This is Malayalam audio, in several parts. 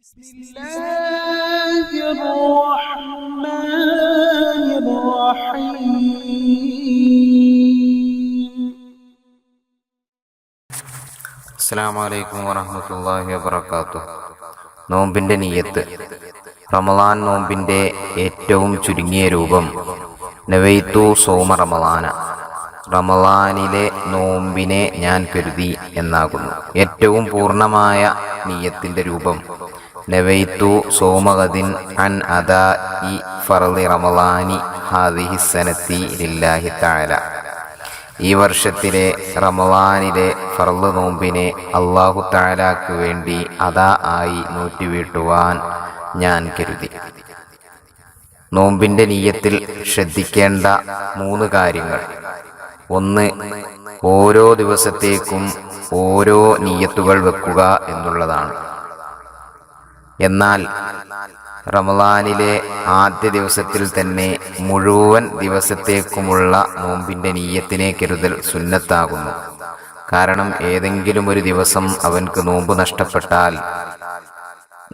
بسم الله الرحمن الرحيم. അസ്സലാമു അലൈക്കും വറഹ്മത്തുള്ളാഹി വബറകാതുഹു. നോമ്പിന്റെ നിയ്യത്ത്. റമളാൻ നോമ്പിന്റെ ഏറ്റവും ചുരുങ്ങിയ രൂപം നവൈതു സൗമ റമളാന, റമളാനിലെ നോമ്പിനെ ഞാൻ കരുതി എന്നാകുന്നു. ഏറ്റവും പൂർണ്ണമായ നിയ്യത്തിന്റെ രൂപം നവൈതു സൗമഗദിൻ അൻ അദാഇ ഫർളി റമളാനി ഹാദിഹി സനത്തി ലില്ലാഹി തആല. ഈ വർഷത്തിലെ റമളാനിലെ ഫർള് നോമ്പിനെ അല്ലാഹു തആലാക്ക് വേണ്ടി അദാ ആയി നോറ്റുവീട്ടുവാൻ ഞാൻ കരുതി. നോമ്പിന്റെ നിയ്യത്തിൽ ശ്രദ്ധിക്കേണ്ട 3 കാര്യങ്ങൾ. 1. ഓരോ ദിവസത്തേക്കും ഓരോ നിയ്യത്തുകൾ വെക്കുക എന്നുള്ളതാണ്. എന്നാൽ റമളാനിലെ ആദ്യ ദിവസത്തിൽ തന്നെ മുഴുവൻ ദിവസത്തേക്കുമുള്ള നോമ്പിന്റെ നിയ്യത്തിനെ കരുതൽ സുന്നത്താകുന്നു. കാരണം ഏതെങ്കിലും ഒരു ദിവസം അവൻക്ക് നോമ്പ് നഷ്ടപ്പെട്ടാൽ,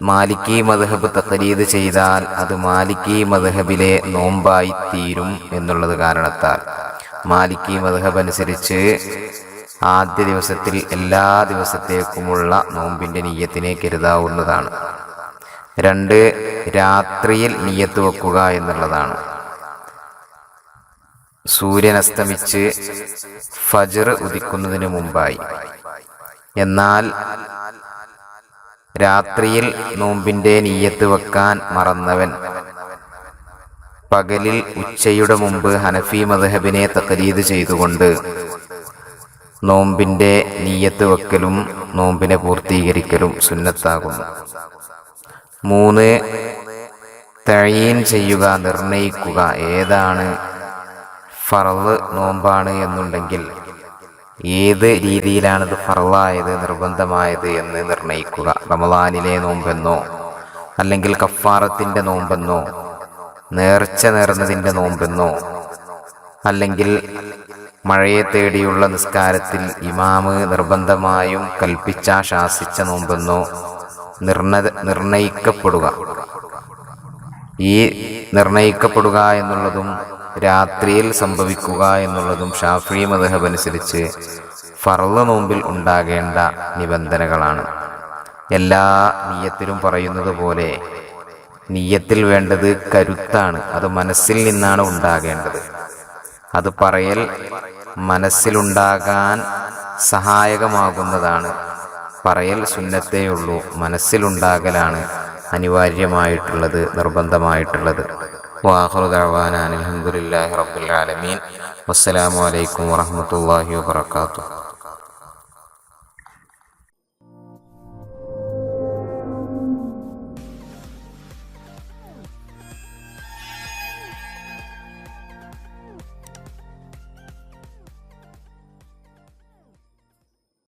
മാലിക്കി മദ്ഹബ് തഖ്ലീദ് ചെയ്താൽ അത് മാലിക്കി മദ്ഹബിലെ നോമ്പായി തീരും എന്നുള്ളത് കാരണത്താൽ മാലിക്കി മദ്ഹബ് അനുസരിച്ച് ആദ്യ ദിവസത്തിൽ എല്ലാ ദിവസത്തേക്കുമുള്ള നോമ്പിന്റെ നിയ്യത്തിനെ കരുതാവുന്നതാണ്. 2. രാത്രിയിൽ നിയ്യത്ത് വെക്കുക എന്നുള്ളതാണ്. സൂര്യൻ അസ്തമിച്ച് ഫജ്ർ ഉദിക്കുന്നതിന് മുമ്പായി. എന്നാൽ രാത്രിയിൽ നോമ്പിന്റെ നിയ്യത്ത് വെക്കാൻ മറന്നവൻ പകലിൽ ഉച്ചയുടെ മുമ്പ് ഹനഫി മദ്ഹബിനെ തഖ്ലീദ് ചെയ്തുകൊണ്ട് നോമ്പിന്റെ നിയ്യത്ത് വെക്കലും നോമ്പിനെ പൂർത്തീകരിക്കലും സുന്നത്താകുന്നു. 3. തഈൻ ചെയ്യുക, നിർണയിക്കുക. ഏതാണ് ഫർള് നോമ്പാണ് എന്നുണ്ടെങ്കിൽ ഏത് രീതിയിലാണിത് ഫർളായത്, നിർബന്ധമായത് എന്ന് നിർണയിക്കുക. റമളാനിലെ നോമ്പെന്നോ, അല്ലെങ്കിൽ കഫാറത്തിന്റെ നോമ്പെന്നോ, നേർച്ച നേർന്നതിൻ്റെ നോമ്പെന്നോ, അല്ലെങ്കിൽ മഴയെ തേടിയുള്ള നിസ്കാരത്തിൽ ഇമാമ് നിർബന്ധമായും കൽപ്പിച്ച ശാസിച്ച നോമ്പെന്നോ നിർണയിക്കപ്പെടുക. ഈ നിർണയിക്കപ്പെടുക എന്നുള്ളതും രാത്രിയിൽ സംഭവിക്കുക എന്നുള്ളതും ശാഫിഈ മദ്ഹബ് അനുസരിച്ച് ഫർള് നോമ്പിൽ ഉണ്ടാകേണ്ട നിബന്ധനകളാണ്. എല്ലാ നിയ്യത്തിലും പറയുന്നത് പോലെ നിയ്യത്തിൽ വേണ്ടത് കരുത്താണ്. അത് മനസ്സിൽ നിന്നാണ് ഉണ്ടാകേണ്ടത്. അത് പറയൽ മനസ്സിലുണ്ടാകാൻ സഹായകമാകുന്നതാണ്. പറയൽ സുന്നത്തേയുള്ളൂ, മനസ്സിലുണ്ടാകലാണ് അനിവാര്യമായിട്ടുള്ളത്, നിർബന്ധമായിട്ടുള്ളത്. വാഖിറു ദഅ്വാനാ അൽഹംദുലില്ലാഹി റബ്ബിൽ ആലമീൻ. വസ്സലാമു അലൈക്കും വറഹ്മത്തുള്ളാഹി വബറകാതുഹു.